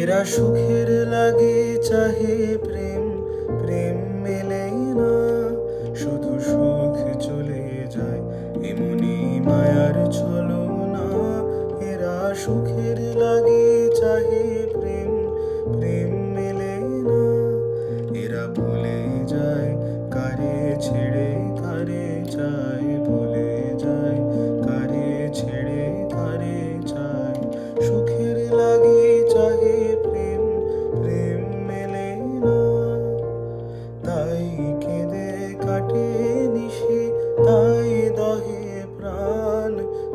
এরা সুখের লাগে চাহে প্রেম, প্রেম মেলে না, শুধু সুখ চলে যায় এমনি মায়ার ছলনা। এরা সুখের লাগে চাহে প্রেম, প্রেম মেলে না, এরা ভুলে যায় কারে ছেড়ে কারে চায়, ভুলে যায় কারে ছেড়ে কারে চায়। সুখের লাগে চাহে প্রেম, প্রেম মেলে না, তাই কেঁদে কাটে নিশি, তাই দহে প্রাণ,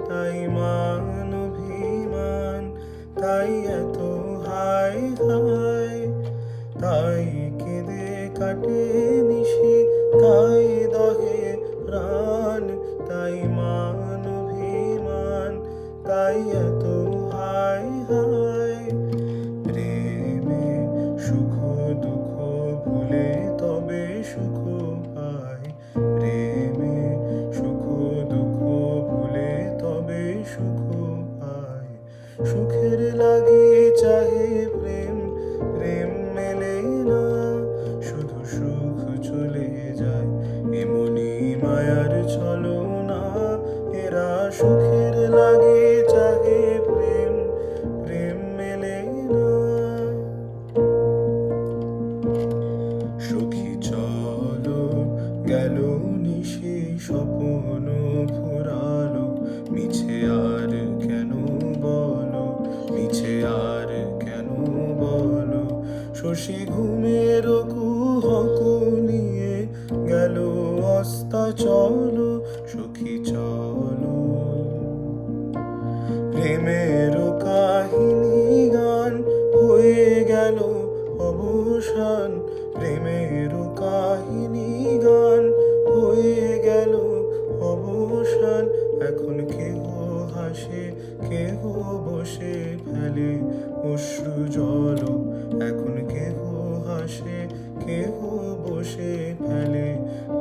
তাই মান অভিমান, তাই এত হায় হায়। তাই কেঁদে কাটে নিশি, তাই দহে প্রাণ, তাই মান অভিমান, তাই এত হায় হায়। প্রেমে সুখ দুঃখ ভুলে তবে সুখ পায়, প্রেমে সুখ দুঃখ ভুলে তবে সুখ পায়। সুখের লাগে চাহে প্রেম, প্রেম মেলে না, শুধু সুখ চলে যায় এমনি মায়ার ছলনা। এরা সুখের লাগে চাহে প্রেম, প্রেম মেলে না। সখী চলো গেল নিশি, স্বপ্ন ফুরালো, মিছে আর কেন বলো, মিছে আর কেন বলো। শশী ঘুমের কুহক নিয়ে গেল অস্তাচল, সখী চলো। প্রেমের কাহিনী গান হয়ে গেল অবসান, প্রেমের কাহিনী গান হয়ে গেল অবসান। এখন কেহ হাসে কেহ বসে ফেলে অশ্রু জল, এখন কেহ হাসে কেহ বসে ফেলে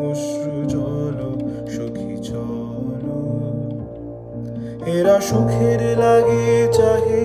অশ্রু জল। সখী চলো। এরা সুখের লাগে চাহে